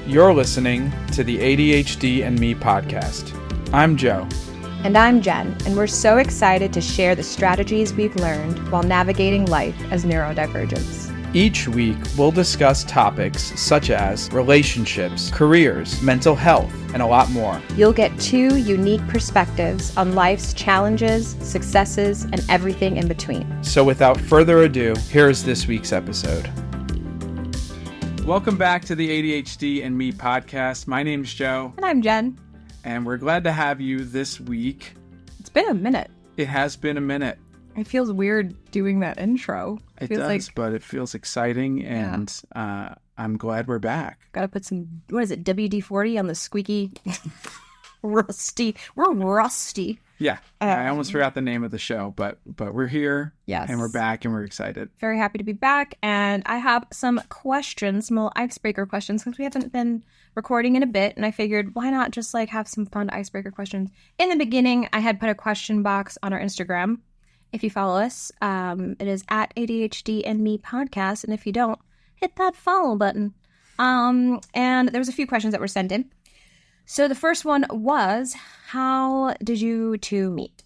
You're listening to the ADHD and Me podcast. I'm Joe. And I'm Jen, and we're so excited to share the strategies we've learned while navigating life as neurodivergents. Each week, we'll discuss topics such as relationships, careers, mental health, and a lot more. You'll get two unique perspectives on life's challenges, successes, and everything in between. So without further ado, here's this week's episode. Welcome back to the ADHD and Me podcast. My name's Joe. And I'm Jen. And we're glad to have you this week. It's been a minute. It has been a minute. It feels weird doing that intro. It does, but it feels exciting, and I'm glad we're back. Gotta put some, what is it, WD-40 on the squeaky, rusty. We're rusty. Yeah, I almost forgot the name of the show, but we're here, yes, and we're back, and we're excited. Very happy to be back, and I have some questions, some little icebreaker questions, because we haven't been recording in a bit, and I figured, why not just have some fun icebreaker questions? In the beginning, I had put a question box on our Instagram. If you follow us, it is at ADHD and Me podcast, and if you don't, hit that follow button. And there was a few questions that were sent in. So the first one was, how did you two meet?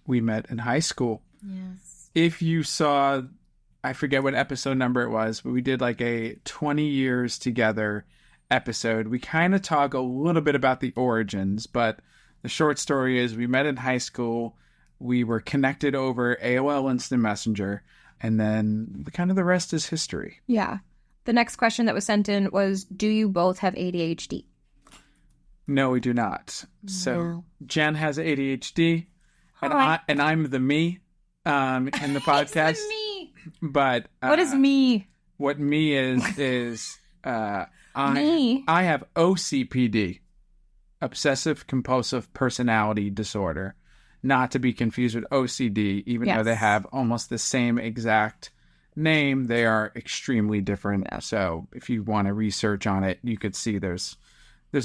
We met in high school. Yes. If you saw, I forget what episode number it was, but we did a 20 years together episode. We kind of talk a little bit about the origins, but the short story is we met in high school. We were connected over AOL Instant Messenger, and then kind of the rest is history. Yeah. The next question that was sent in was, do you both have ADHD? No, we do not. So Jen has ADHD, Hi. and I'm the me in the podcast. It's the me. But what is me? What me is Me. I have OCPD, obsessive compulsive personality disorder, not to be confused with OCD, even though they have almost the same exact name. They are extremely different. Yeah. So if you want to research on it, you could see there's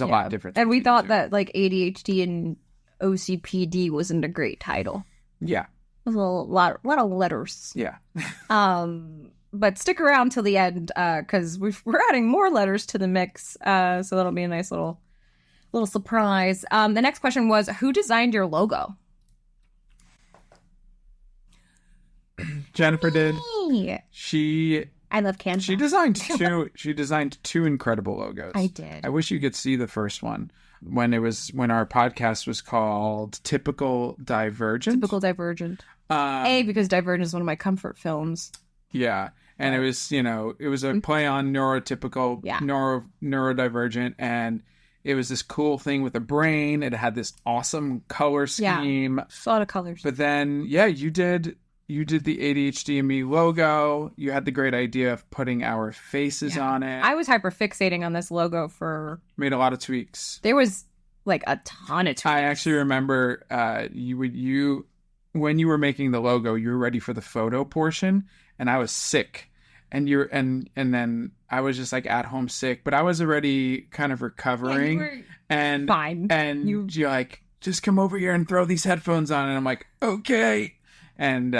a lot of difference. And we thought that ADHD and OCPD wasn't a great title. Yeah. It was a lot of letters. Yeah. But stick around till the end, because we're adding more letters to the mix. So that'll be a nice little surprise. The next question was, who designed your logo? Jennifer did. Me. I love Canva. She designed two incredible logos. I did. I wish you could see the first one when our podcast was called Typical Divergent. Typical Divergent. Because Divergent is one of my comfort films. Yeah. And it was a play on neurotypical, neurodivergent, and it was this cool thing with a brain. It had this awesome color scheme. Yeah, a lot of colors. But then, you did the ADHD and Me logo. You had the great idea of putting our faces on it. I was hyper fixating on this logo made a lot of tweaks. There was a ton of tweaks. I actually remember when you were making the logo, you were ready for the photo portion, and I was sick. And then I was just at home sick, but I was already kind of recovering. Yeah, you were and fine. And you're like, just come over here and throw these headphones on. And I'm like, okay. And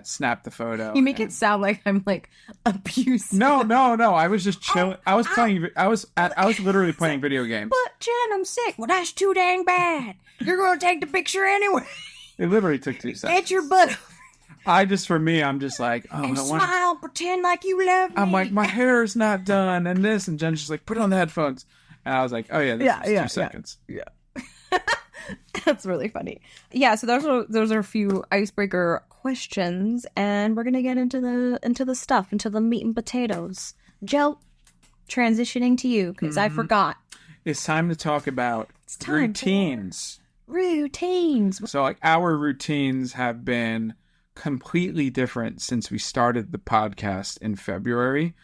snap the photo. You make it sound like I'm abusive. No. I was just chilling. I was playing. I was literally playing video games. But Jen, I'm sick. Well, that's too dang bad. You're gonna take the picture anyway. It literally took 2 seconds. Get your butt. I'm just smile, pretend like you love me. I'm like, my hair's not done, and this, and Jen's just like, put on the headphones, and I was like, oh yeah, this is 2 seconds. Yeah. That's really funny. Yeah, so those are a few icebreaker questions, and we're gonna get into the stuff, into the meat and potatoes. Joe, transitioning to you because I forgot. It's time to talk about routines. Routines. So our routines have been completely different since we started the podcast in February.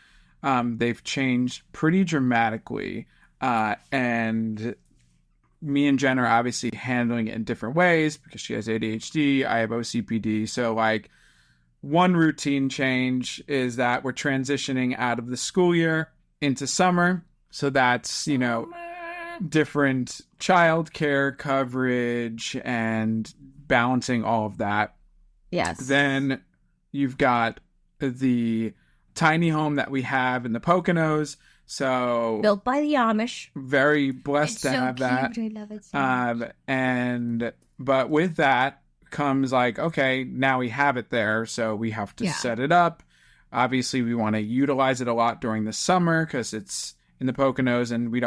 They've changed pretty dramatically, and me and Jen are obviously handling it in different ways because she has ADHD, I have OCPD. So one routine change is that we're transitioning out of the school year into summer. So that's, different childcare coverage and balancing all of that. Yes. Then you've got the tiny home that we have in the Poconos. So Built by the Amish. very blessed It's to so have cute. that. I love it so much. But with that comes like, okay, now we have it there, so we have to set it up. Obviously, we want to utilize it a lot during the summer because it's in the Poconos, and we're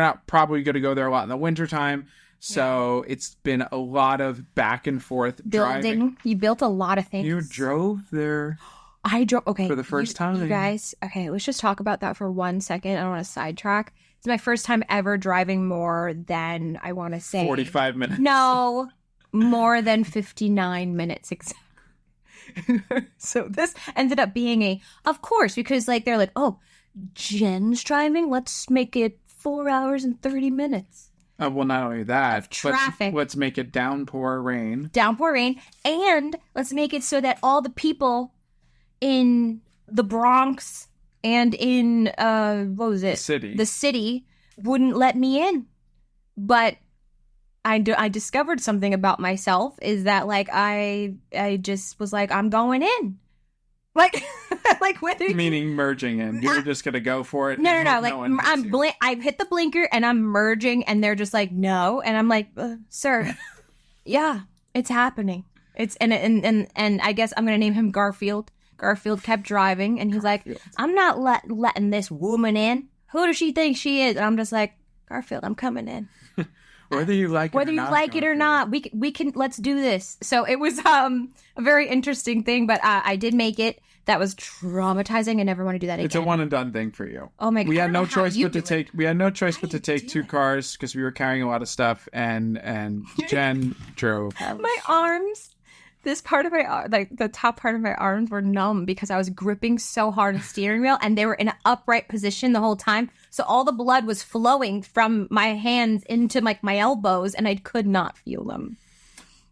not probably going to go there a lot in the wintertime. So it's been a lot of back and forth driving. You built a lot of things. You drove there. I drove. Okay, for the first time. You guys. Okay, let's just talk about that for 1 second. I don't want to sidetrack. It's my first time ever driving more than, I want to say, 45 minutes. No, more than 59 minutes exactly. So this ended up being of course, because like they're like, oh, Jen's driving. Let's make it 4 hours and 30 minutes. Well, not only that, traffic. Let's make it downpour rain, and let's make it so that all the people in the Bronx and in what was it? The city wouldn't let me in. But I discovered something about myself is that like I just was like, I'm going in. Like whether meaning merging in. You're just gonna go for it. No. Like I hit the blinker and I'm merging, and they're just like no, and I'm like, sir, yeah, it's happening. It's and I guess I'm gonna name him Garfield. Garfield kept driving, and he's like, I'm not letting this woman in. Who does she think she is? And I'm just like, Garfield, I'm coming in. Whether you like it or not, we can let's do this. So it was a very interesting thing, but I did make it. That was traumatizing. I never want to do that again. It's a one and done thing for you. Oh my god. We had no choice but to take two cars because we were carrying a lot of stuff, and Jen drove. My arms. This part of my arm, like the top part of my arms, were numb because I was gripping so hard on the steering wheel, and they were in an upright position the whole time. So all the blood was flowing from my hands into like my elbows, and I could not feel them.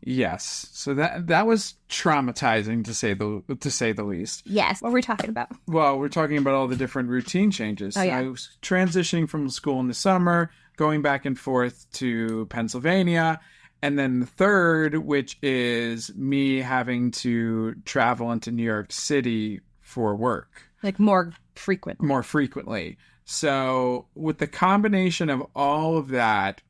Yes, so that was traumatizing to say the least. Yes, what were we talking about? Well, we're talking about all the different routine changes. Oh, yeah. I was transitioning from school in the summer, going back and forth to Pennsylvania. And then the third, which is me having to travel into New York City for work. Like more frequently. So with the combination of all of that,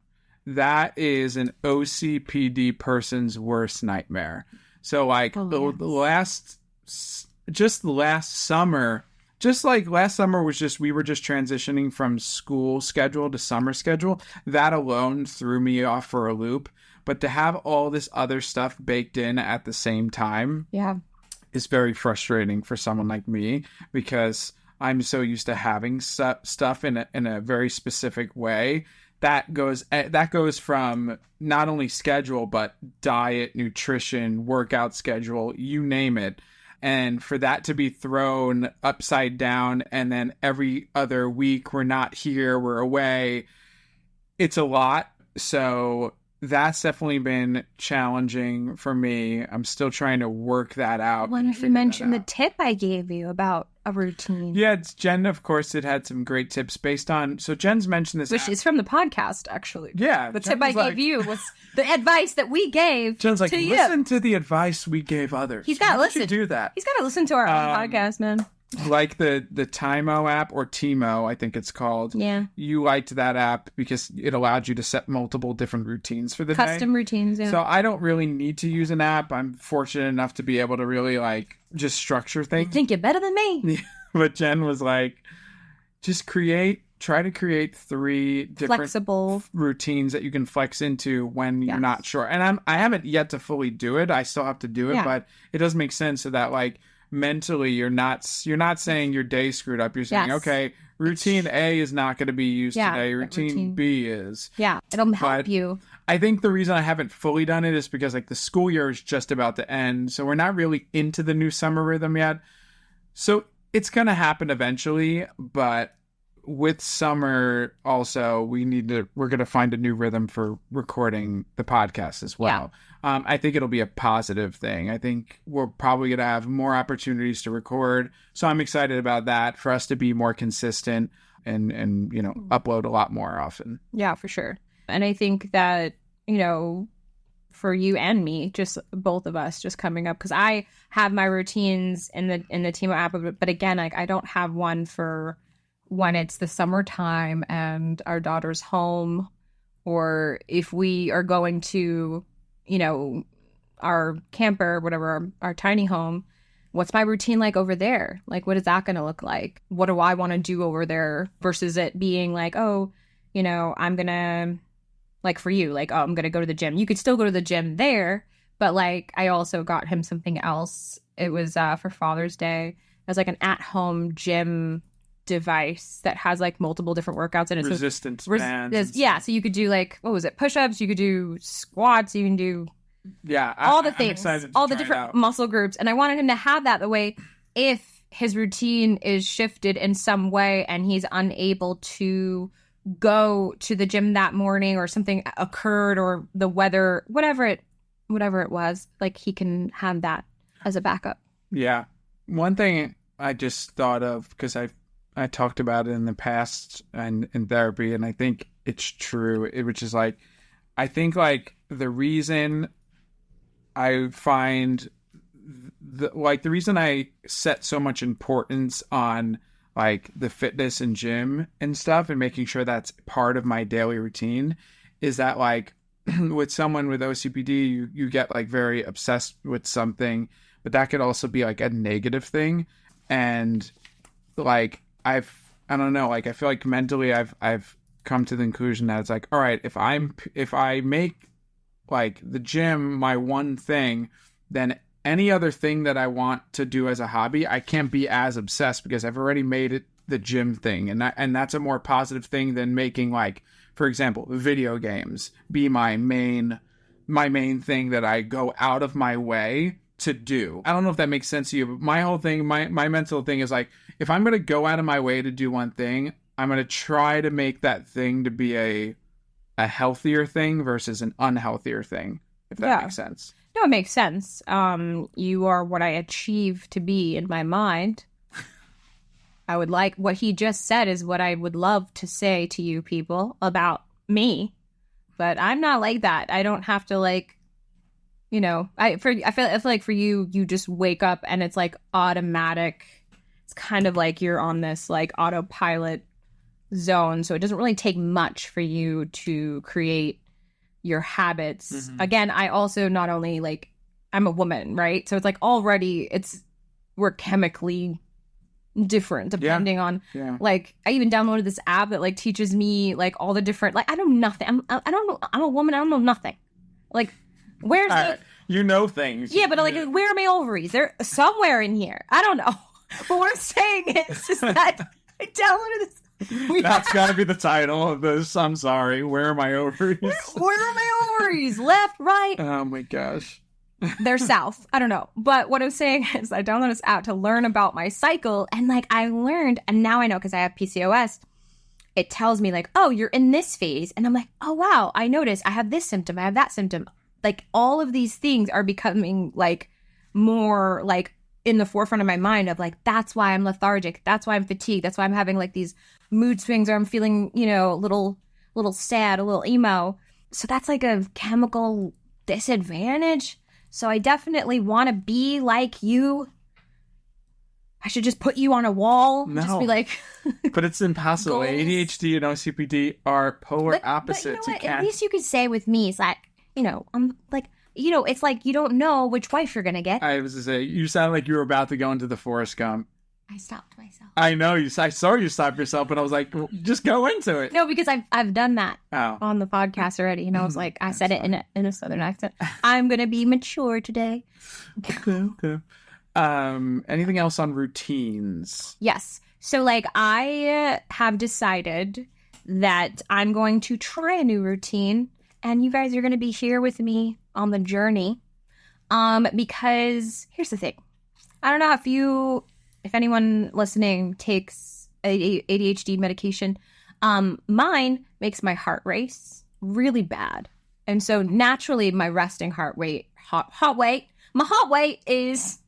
that is an OCPD person's worst nightmare. So like last summer we were just transitioning from school schedule to summer schedule. That alone threw me off for a loop. But to have all this other stuff baked in at the same time is very frustrating for someone like me, because I'm so used to having stuff in a very specific way. That goes from not only schedule, but diet, nutrition, workout schedule, you name it. And for that to be thrown upside down, and then every other week we're not here, we're away, it's a lot. So that's definitely been challenging for me. I'm still trying to work that out. Why don't you mention the tip I gave you about a routine? Yeah, Jen, of course, it had some great tips based on... So Jen's mentioned this... Which is from the podcast, actually. Yeah. The tip I gave you was the advice that we gave Jen's like, to you. Listen to the advice we gave others. He's got to listen. You do that. He's got to listen to our own podcast, man. Like the Timo app, or Timo, I think it's called. Yeah. You liked that app because it allowed you to set multiple different routines for the day. Custom routines, yeah. So I don't really need to use an app. I'm fortunate enough to be able to really like just structure things. You think you're better than me. But Jen was like, just try to create 3 different flexible routines that you can flex into when you're not sure. And I haven't yet to fully do it. I still have to do it, but it does make sense so that like mentally you're not saying your day screwed up. You're saying, okay, routine A is not going to be used today. Routine B is. Yeah, it'll help you. I think the reason I haven't fully done it is because like the school year is just about to end. So we're not really into the new summer rhythm yet. So it's going to happen eventually, but with summer also, we're going to find a new rhythm for recording the podcast as well. Yeah. I think it'll be a positive thing. I think we're probably going to have more opportunities to record. So I'm excited about that, for us to be more consistent and upload a lot more often. Yeah, for sure. And I think that, for you and me, just both of us just coming up, because I have my routines in the Timo app, but again, like I don't have one for when it's the summertime and our daughter's home, or if we are going to, you know, our camper, whatever, our tiny home, what's my routine like over there? Like, what is that going to look like? What do I want to do over there versus it being like, oh, you know, I'm going to, like for you, like, oh, I'm going to go to the gym. You could still go to the gym there, but like, I also got him something else. It was for Father's Day. It was like an at-home gym device that has like multiple different workouts in it. Resistance bands. Yeah, so you could do like, what was it? Push-ups, you could do squats, you can do all the things, all the different muscle groups. And I wanted him to have that the way if his routine is shifted in some way and he's unable to go to the gym that morning or something occurred or the weather, whatever it was, like he can have that as a backup. Yeah. One thing I just thought of, because I talked about it in the past and in therapy, and I think it's true, which is like, I think like the reason I find the reason I set so much importance on like the fitness and gym and stuff and making sure that's part of my daily routine is that like with someone with OCPD, you get like very obsessed with something, but that could also be like a negative thing. And like, I don't know, like I feel like mentally I've come to the conclusion that it's like, all right, if I make like the gym my one thing, then any other thing that I want to do as a hobby, I can't be as obsessed because I've already made it the gym thing. And that's a more positive thing than making like, for example, video games be my main thing that I go out of my way to do. I don't know if that makes sense to you, but my whole thing, my mental thing is like, if I'm going to go out of my way to do one thing, I'm going to try to make that thing to be a healthier thing versus an unhealthier thing, if that makes sense. No, it makes sense. You are what I achieve to be in my mind. I would like what he just said is what I would love to say to you people about me, but I'm not like that. I don't have to like, you know, I feel like for you, you just wake up and it's like automatic. It's kind of like you're on this like autopilot zone. So it doesn't really take much for you to create your habits. Mm-hmm. Again, I also not only like, I'm a woman, right? So it's like already we're chemically different depending on like, I even downloaded this app that like teaches me like all the different, like I know nothing. I don't know. I'm a woman. I don't know nothing. Like where's you know things. Yeah, but like where are my ovaries? They're somewhere in here. I don't know. But what I'm saying is just that I downloaded this. That's got to be the title of this. I'm sorry. Where are my ovaries? Where are my ovaries? Left, right? Oh my gosh. They're south. I don't know. But what I'm saying is I downloaded this app to learn about my cycle. And like I learned, and now I know because I have PCOS, it tells me like, oh, you're in this phase. And I'm like, oh, wow, I noticed I have this symptom. I have that symptom. Like all of these things are becoming like more like in the forefront of my mind of like, that's why I'm lethargic. That's why I'm fatigued. That's why I'm having like these mood swings or I'm feeling, you know, a little sad, a little emo. So that's like a chemical disadvantage. So I definitely want to be like you. I should just put you on a wall. No. Just be like... But it's impossible. Goals. ADHD and OCPD are polar opposites. But you know what? At least you could say with me, it's like, you know, I'm like... You know, it's like you don't know which wife you're going to get. I was to say, you sound like you were about to go into the Forrest Gump. I stopped myself. I know. I saw you stop yourself, but I was like, well, just go into it. No, because I've done that on the podcast already. And I was like, I said it in a Southern accent. I'm going to be mature today. Okay. Anything else on routines? Yes. So, like, I have decided that I'm going to try a new routine. And you guys are going to be here with me on the journey. Because here's the thing. I don't know if anyone listening takes ADHD medication. Mine makes my heart race really bad. And so naturally my resting heart rate, my heart rate is,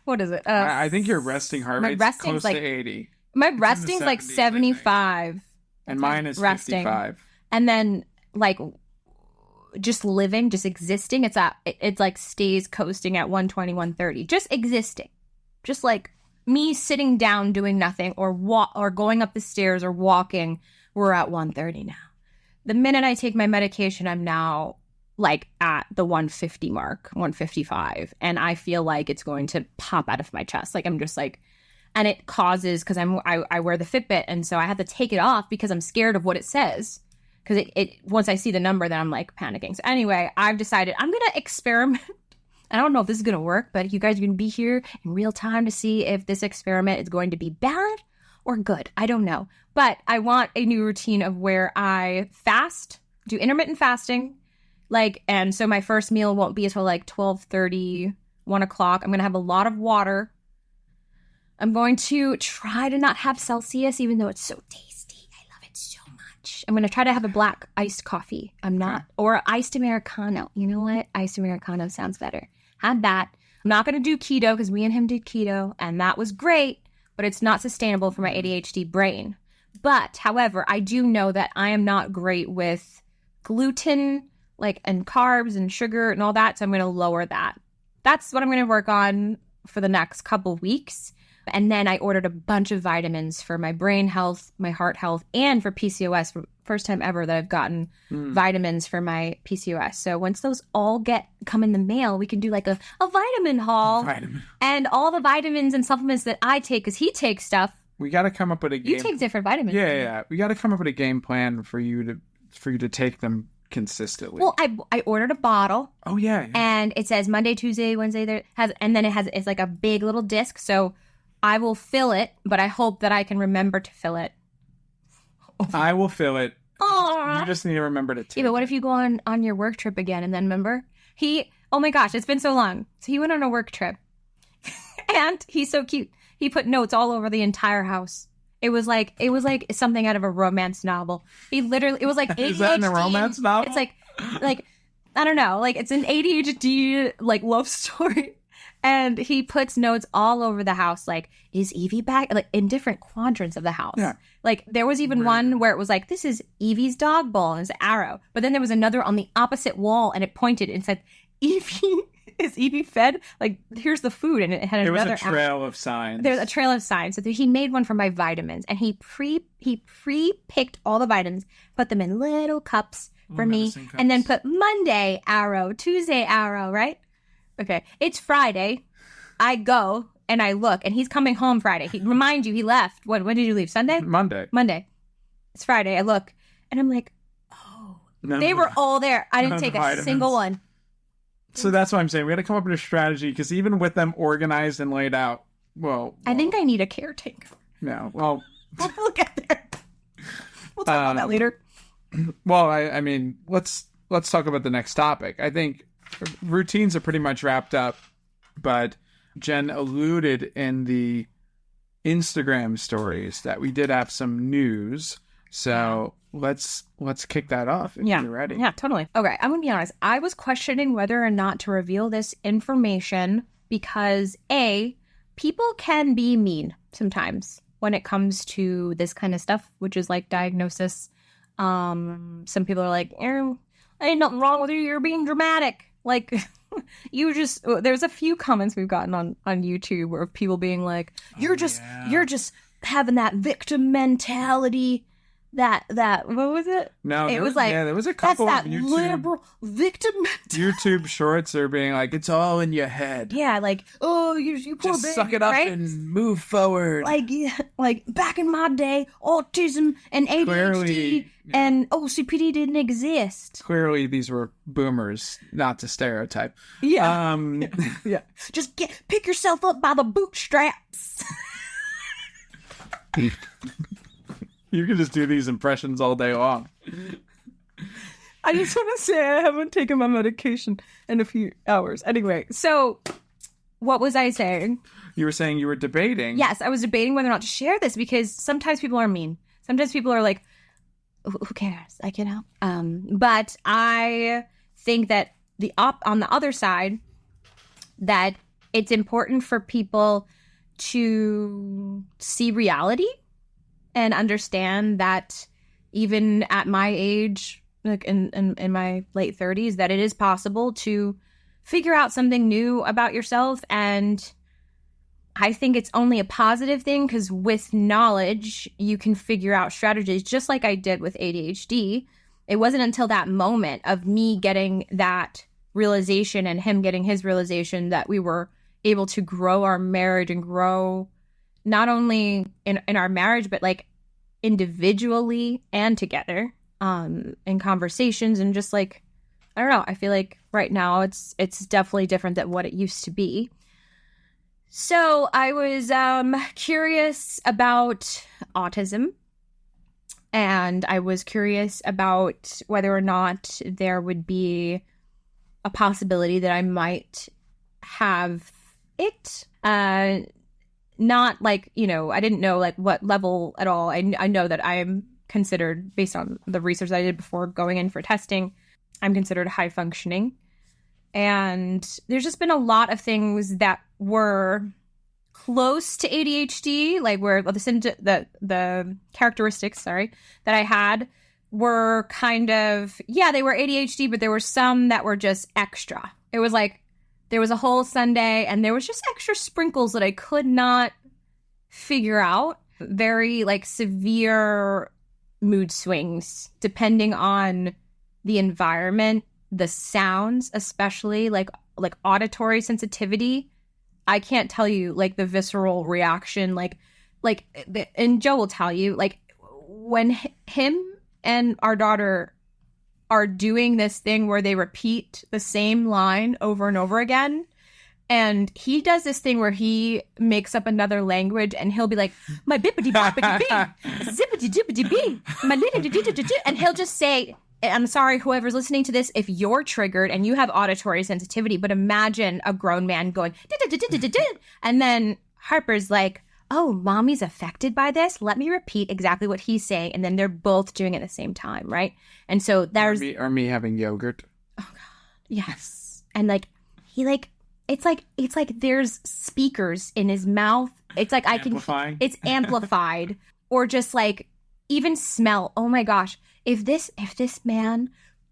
what is it? I think your resting heart rate is close to 80. My resting's like 75. And mine is resting. 55. And then like just living, just existing, it's like stays coasting at 120, 130. Just existing. Just like me sitting down doing nothing or going up the stairs or walking, we're at 130 now. The minute I take my medication, I'm now like at the 150 mark, 155. And I feel like it's going to pop out of my chest. Like I'm just like, and it causes, because I wear the Fitbit. And so I have to take it off because I'm scared of what it says. Because it once I see the number, then I'm like panicking. So anyway, I've decided I'm going to experiment. I don't know if this is going to work, but you guys are going to be here in real time to see if this experiment is going to be bad or good. I don't know. But I want a new routine of where I fast, do intermittent fasting. Like, and so my first meal won't be until like 12:30, 1 o'clock. I'm going to have a lot of water. I'm going to try to not have Celsius, even though it's so tasty. I love it so much. I'm going to try to have a black iced coffee. Or iced Americano. You know what? Iced Americano sounds better. Had that. I'm not going to do keto because me and him did keto, and that was great, but it's not sustainable for my ADHD brain. But, however, I do know that I am not great with gluten, and carbs and sugar and all that, so I'm going to lower that. That's what I'm going to work on for the next couple weeks. And then I ordered a bunch of vitamins for my brain health, my heart health, and for PCOS. First time ever that I've gotten vitamins for my PCOS. So once those all come in the mail, we can do like a vitamin haul. And all the vitamins and supplements that I take, because he takes stuff. We got to come up with a game. You take different vitamins. Yeah. We got to come up with a game plan for you to take them consistently. Well, I ordered a bottle. Oh yeah. And it says Monday, Tuesday, Wednesday. And then it's like a big little disc. So I will fill it, but I hope that I can remember to fill it. I will fill it. Aww. You just need to remember to take Yeah, but what if you go on your work trip again and then remember? Oh my gosh, it's been so long. So he went on a work trip. And he's so cute. He put notes all over the entire house. It was like something out of a romance novel. It was like ADHD. Is that in a romance novel? It's like I don't know, like it's an ADHD like love story. And he puts notes all over the house, like, is Evie back? Like, in different quadrants of the house. Yeah. Like, there was even one where it was like, this is Evie's dog bowl, and it's an arrow. But then there was another on the opposite wall, and it pointed and said, is Evie fed? Like, here's the food, and it had another arrow. There was a trail of signs. There's a trail of signs. So he made one for my vitamins, and he pre-picked all the vitamins, put them in little cups for me, cups. And then put Monday arrow, Tuesday arrow, right? Okay, it's Friday. I go and I look, and he's coming home Friday. Remind you, he left. When did you leave? Sunday? Monday. It's Friday. I look, and I'm like, oh, they were all there. I didn't take a single one. So that's what I'm saying. We got to come up with a strategy, because even with them organized and laid out, I think I need a caretaker. No, well, we'll get there. We'll talk about that later. Well, I mean, let's talk about the next topic. I think routines are pretty much wrapped up, but Jen alluded in the Instagram stories that we did have some news. So let's kick that off if you're ready. Yeah, totally. Okay, I'm going to be honest. I was questioning whether or not to reveal this information because, A, people can be mean sometimes when it comes to this kind of stuff, which is like diagnosis. Some people are like, ain't nothing wrong with you. You're being dramatic. Like, there's a few comments we've gotten on YouTube of people being like, you're just having that victim mentality. That what was it? No, it was like, there was a couple that's of that YouTube, liberal victim mentality. YouTube shorts are being like, it's all in your head. Yeah, like, oh, you poor just baby, suck it up right? and move forward. Like back in my day, autism and ADHD and OCPD didn't exist. Clearly, these were boomers, not to stereotype. Yeah, yeah. Just pick yourself up by the bootstraps. You can just do these impressions all day long. I just want to say I haven't taken my medication in a few hours. Anyway, so what was I saying? You were saying you were debating. Yes, I was debating whether or not to share this because sometimes people are mean. Sometimes people are like, who cares? I can help. But I think that on the other side, that it's important for people to see reality and understand that even at my age, like in my late 30s, that it is possible to figure out something new about yourself and I think it's only a positive thing because with knowledge, you can figure out strategies just like I did with ADHD. It wasn't until that moment of me getting that realization and him getting his realization that we were able to grow our marriage and grow not only in our marriage, but like individually and together in conversations and just like, I don't know. I feel like right now it's definitely different than what it used to be. So I was curious about autism, and I was curious about whether or not there would be a possibility that I might have it. Not like, you know, I didn't know like what level at all. I know that I'm considered, based on the research I did before going in for testing, I'm considered high functioning. And there's just been a lot of things that were close to ADHD, like where the characteristics, that I had were kind of, yeah, they were ADHD, but there were some that were just extra. It was like there was a whole Sunday and there was just extra sprinkles that I could not figure out. Very like severe mood swings depending on the environment, the sounds, especially like auditory sensitivity. I can't tell you like the visceral reaction, and Joe will tell you, like when him and our daughter are doing this thing where they repeat the same line over and over again. And he does this thing where he makes up another language and he'll be like, my bippity boppity bee, zippity dippity bee, my little, and he'll just say, I'm sorry, whoever's listening to this, if you're triggered and you have auditory sensitivity, but imagine a grown man going, and then Harper's like, oh, mommy's affected by this. Let me repeat exactly what he's saying. And then they're both doing it at the same time, right? And so there's... Or me having yogurt. Oh, God. Yes. And like, he like... It's like there's speakers in his mouth. It's like Amplifying. It's amplified. Or just like even smell. Oh my gosh. If this man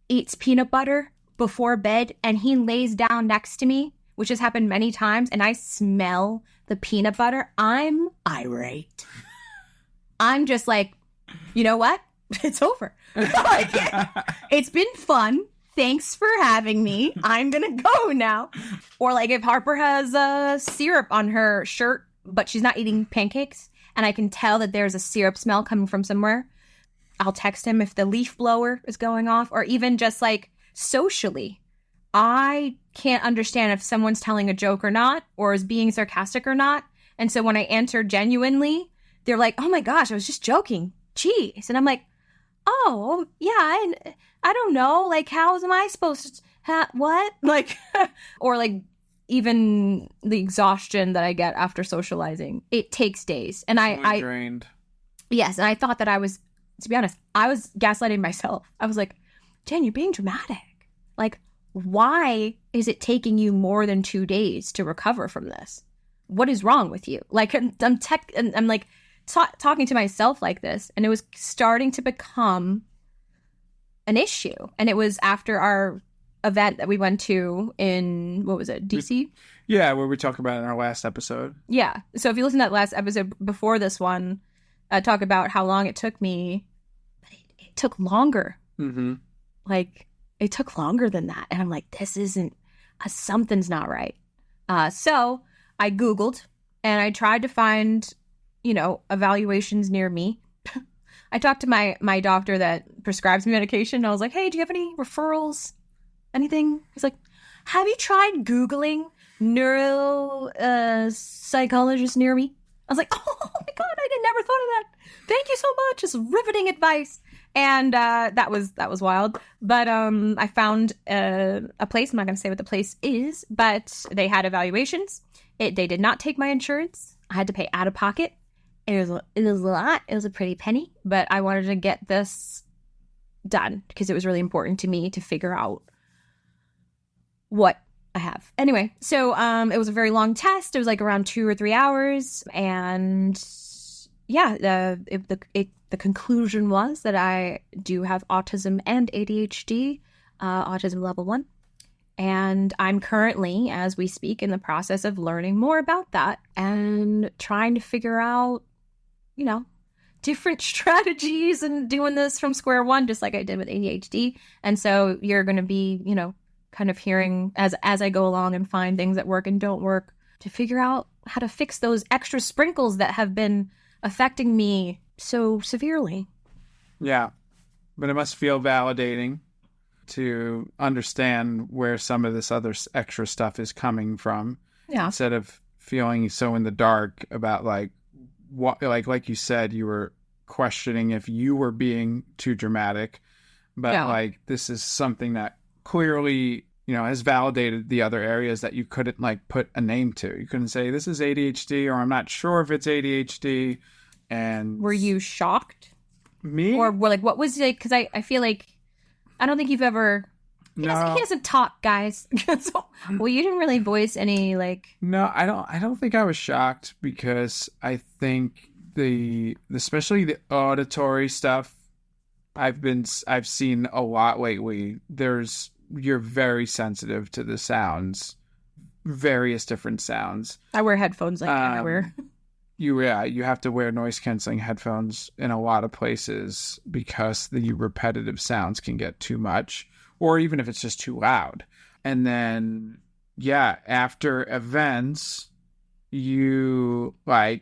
eats peanut butter before bed and he lays down next to me, which has happened many times, and I smell the peanut butter, I'm irate. I'm just like, you know what? It's over. Like, it's been fun. Thanks for having me. I'm going to go now. Or like if Harper has syrup on her shirt, but she's not eating pancakes, and I can tell that there's a syrup smell coming from somewhere, I'll text him if the leaf blower is going off, or even just like socially. I can't understand if someone's telling a joke or not, or is being sarcastic or not. And so when I answer genuinely, they're like, oh my gosh, I was just joking. Jeez. And I'm like, oh, yeah, I don't know. Like, how am I supposed to, what? Like, or like even the exhaustion that I get after socializing. It takes days. And I drained. Yes. And I thought that I was, to be honest, I was gaslighting myself. I was like, Jen, you're being dramatic. Like, why is it taking you more than 2 days to recover from this? What is wrong with you? Like, I'm like talking to myself like this, and it was starting to become an issue. And it was after our event that we went to in, what was it, DC? Yeah, where we talk about it in our last episode. Yeah. So if you listen to that last episode before this one, talk about how long it took me. But it took longer. Mm-hmm. Like, it took longer than that. And I'm like, this isn't, something's not right. So I Googled and I tried to find, evaluations near me. I talked to my doctor that prescribes me medication. I was like, hey, do you have any referrals? Anything? He's like, have you tried Googling neuro psychologist near me? I was like, oh my God, I never thought of that. Thank you so much. It's riveting advice. And that was wild. But I found a place. I'm not going to say what the place is, but they had evaluations. They did not take my insurance. I had to pay out of pocket. It was a lot. It was a pretty penny. But I wanted to get this done because it was really important to me to figure out what I have. Anyway, so it was a very long test. It was like around 2 or 3 hours. And yeah, the conclusion was that I do have autism and ADHD, autism level 1. And I'm currently, as we speak, in the process of learning more about that and trying to figure out, different strategies and doing this from square one, just like I did with ADHD. And so you're going to be, kind of hearing as I go along and find things that work and don't work to figure out how to fix those extra sprinkles that have been affecting me so severely. Yeah. But it must feel validating to understand where some of this other extra stuff is coming from. Yeah. Instead of feeling so in the dark about what, like you said, you were questioning if you were being too dramatic, but this is something that clearly, has validated the other areas that you couldn't put a name to. You couldn't say this is ADHD, or I'm not sure if it's ADHD. And were you shocked? Me? Or what was it? Because I feel like I don't think you've ever. He doesn't talk, guys. Well, you didn't really voice any No, I don't think I was shocked, because I think especially the auditory stuff, I've seen a lot lately. You're very sensitive to the sounds, various different sounds. I wear headphones everywhere. You have to wear noise canceling headphones in a lot of places because the repetitive sounds can get too much, or even if it's just too loud. And then, after events, I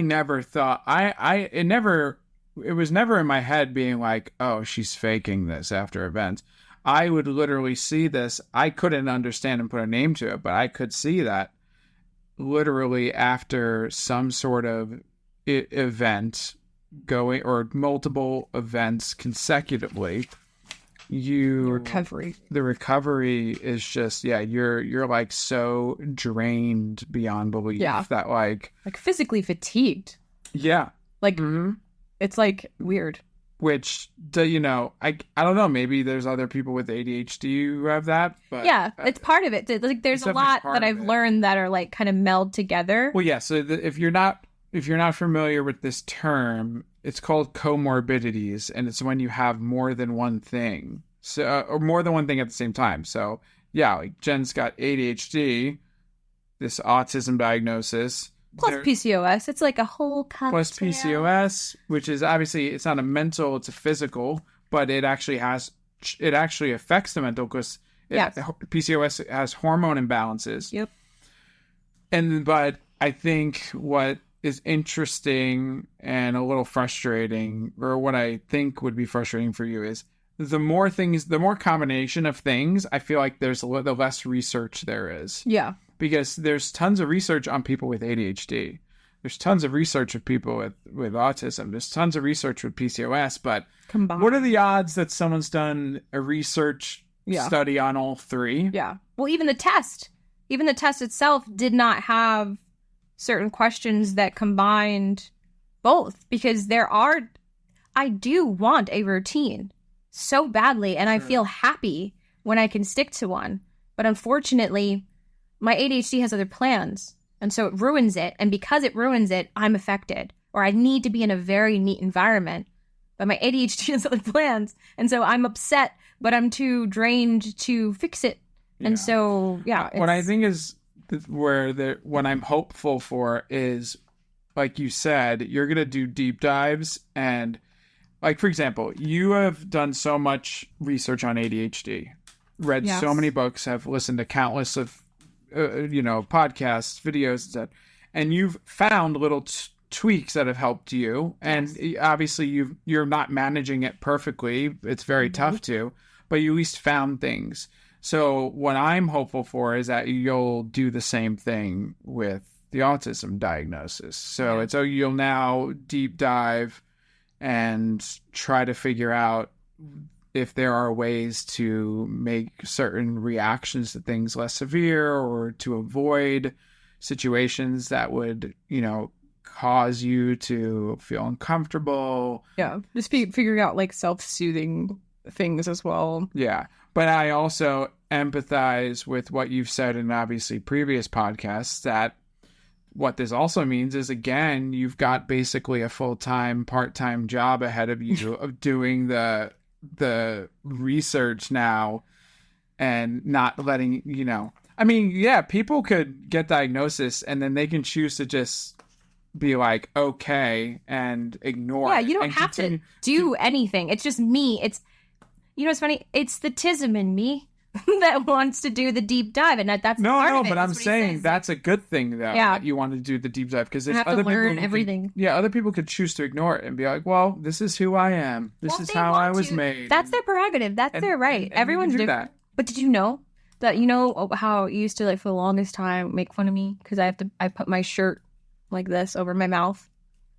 never thought, it was never in my head being like, oh, she's faking this after events. I would literally see this. I couldn't understand and put a name to it, but I could see that literally after some sort of event going, or multiple events consecutively, the recovery is just, you're so drained beyond belief that physically fatigued. Yeah. It's weird. Which, I don't know, maybe there's other people with ADHD who have that, but yeah, it's part of it. There's a lot that I've learned that are kind of meld together. Well, yeah. So if you're not familiar with this term, it's called comorbidities, and it's when you have more than one thing, or more than one thing at the same time. So yeah, Jen's got ADHD, this autism diagnosis. Plus PCOS. It's a whole cocktail. Plus PCOS, which is obviously, it's not a mental, it's a physical, but it actually affects the mental, because PCOS has hormone imbalances. Yep. But I think what is interesting and a little frustrating, or what I think would be frustrating for you, is the more combination of things, I feel like the less research there is. Yeah. Because there's tons of research on people with ADHD. There's tons of research with people with autism. There's tons of research with PCOS. But combined, what are the odds that someone's done a research study on all three? Yeah. Well, even the test itself did not have certain questions that combined both. Because I do want a routine so badly. And I feel happy when I can stick to one. But unfortunately, my ADHD has other plans, and so it ruins it. And because it ruins it, I'm affected, or I need to be in a very neat environment. But my ADHD has other plans, and so I'm upset, but I'm too drained to fix it. And so, what I think is what I'm hopeful for is, like you said, you're going to do deep dives. And for example, you have done so much research on ADHD, read so many books, have listened to countless of podcasts, videos, and you've found little tweaks that have helped you. And obviously you're not managing it perfectly. It's very tough to, but you at least found things. So what I'm hopeful for is that you'll do the same thing with the autism diagnosis. So you'll now deep dive and try to figure out if there are ways to make certain reactions to things less severe, or to avoid situations that would, cause you to feel uncomfortable. Yeah. Just figuring out self-soothing things as well. Yeah. But I also empathize with what you've said in obviously previous podcasts, that what this also means is, again, you've got basically a full-time, part-time job ahead of you of doing the research now. and not letting, I mean, yeah, people could get diagnosis and then they can choose to just be like, okay, and ignore Yeah, it you don't and have to continue. do anything. It's just me. It's, what's funny? It's the tism in me that wants to do the deep dive, and that's No, part no, of it. but I'm That's what he saying says. that's a good thing, though. Yeah. That you want to do the deep dive because I there's have to other people learn who everything. other people could choose to ignore it and be like, well, this is who I am. This Well, is if they how I want was to, made. That's their prerogative. That's their right. and Everyone's you can do different. that. But did you know that how you used to like for the longest time make fun of me because I put my shirt like this over my mouth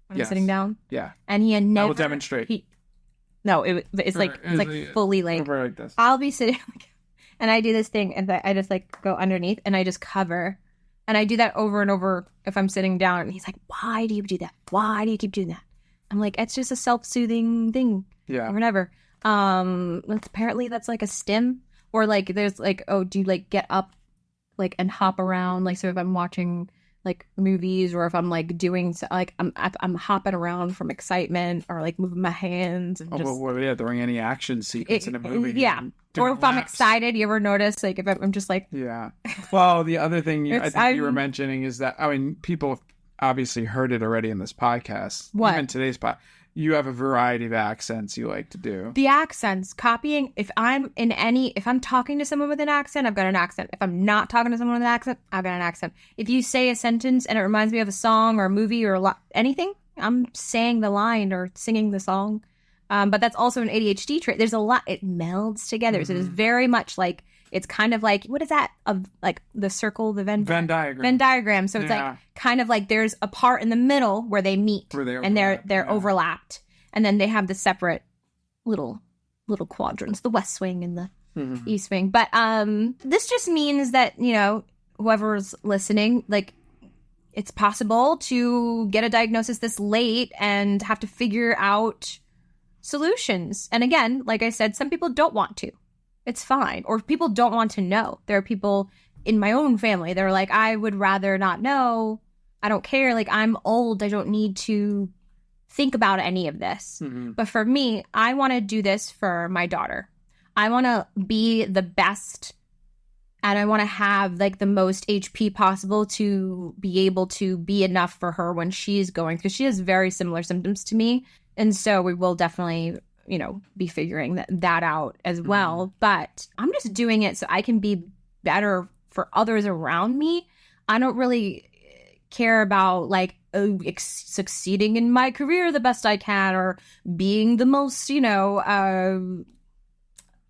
when I'm sitting down. Yeah. And he had never. I will demonstrate. It's fully like over like this. I'll be sitting and I do this thing and I just like go underneath and I just cover. And I do that over and over if I'm sitting down. And he's like, why do you do that? Why do you keep doing that? I'm like, it's just a self-soothing thing. Yeah. Or whatever. Apparently that's like a stim. Or like there's like, oh, do you like get up like and hop around? Like, so if I'm watching like movies or if I'm like doing like I'm hopping around from excitement or like moving my hands and during any action sequence in a movie. Yeah. Or if I'm excited, you ever notice like if I'm just like Well, the other thing I think you were mentioning is that people have obviously heard it already in this podcast. What? Even today's podcast. You have a variety of accents you like to do. The accents, copying. If I'm talking to someone with an accent, I've got an accent. If I'm not talking to someone with an accent, I've got an accent. If you say a sentence and it reminds me of a song or a movie or anything, I'm saying the line or singing the song. But that's also an ADHD trait. There's a lot. It melds together. Mm-hmm. So it's very much like, it's kind of like, what is that? Like the circle, the Venn diagram. Venn diagram. So it's like kind of like there's a part in the middle where they meet and they're overlapped. And then they have the separate little quadrants, the West Wing and the East Wing. But this just means that, whoever's listening, like it's possible to get a diagnosis this late and have to figure out solutions. And again, like I said, some people don't want to. It's fine. Or people don't want to know. There are people in my own family that are like, I would rather not know. I don't care. Like, I'm old. I don't need to think about any of this. Mm-hmm. But for me, I want to do this for my daughter. I want to be the best and I want to have like the most HP possible to be able to be enough for her when she's going, because she has very similar symptoms to me. And so we will definitely be figuring that out as well. Mm-hmm. But I'm just doing it so I can be better for others around me. I don't really care about like succeeding in my career the best I can or being the most, I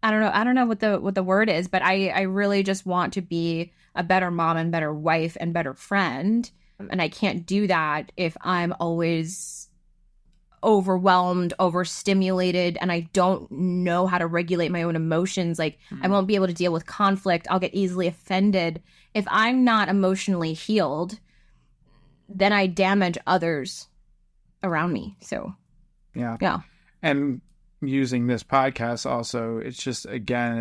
don't know what the word is, but I really just want to be a better mom and better wife and better friend. And I can't do that if I'm always overwhelmed, overstimulated, and I don't know how to regulate my own emotions. Like, I won't be able to deal with conflict. I'll get easily offended. If I'm not emotionally healed, then I damage others around me. So, yeah. And using this podcast also, it's just, again,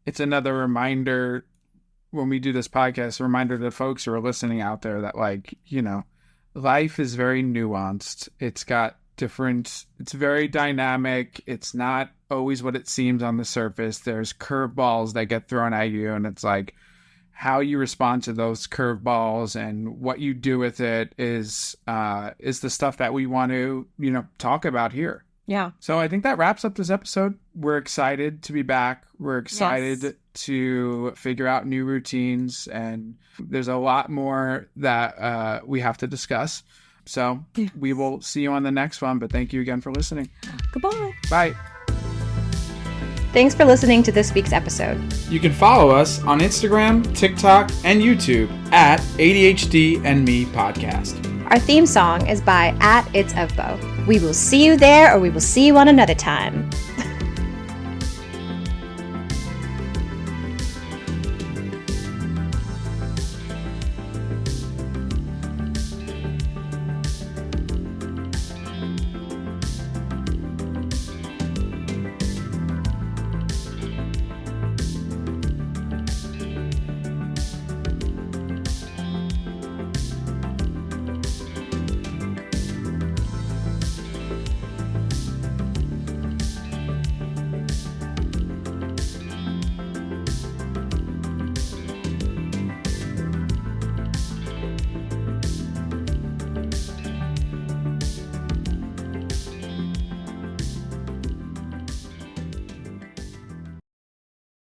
it's another reminder when we do this podcast, a reminder to folks who are listening out there that, like, life is very nuanced. It's very dynamic. It's not always what it seems on the surface. There's curveballs that get thrown at you, and it's like how you respond to those curveballs and what you do with it is the stuff that we want to, talk about here. Yeah. So I think that wraps up this episode. We're excited to be back. We're excited to figure out new routines, and there's a lot more that we have to discuss. So we will see you on the next one, but thank you again for listening. Goodbye. Bye. Thanks for listening to this week's episode. You can follow us on Instagram, TikTok, and YouTube at ADHD and Me Podcast. Our theme song is by @It'sOvbo. We will see you there, or we will see you on another time.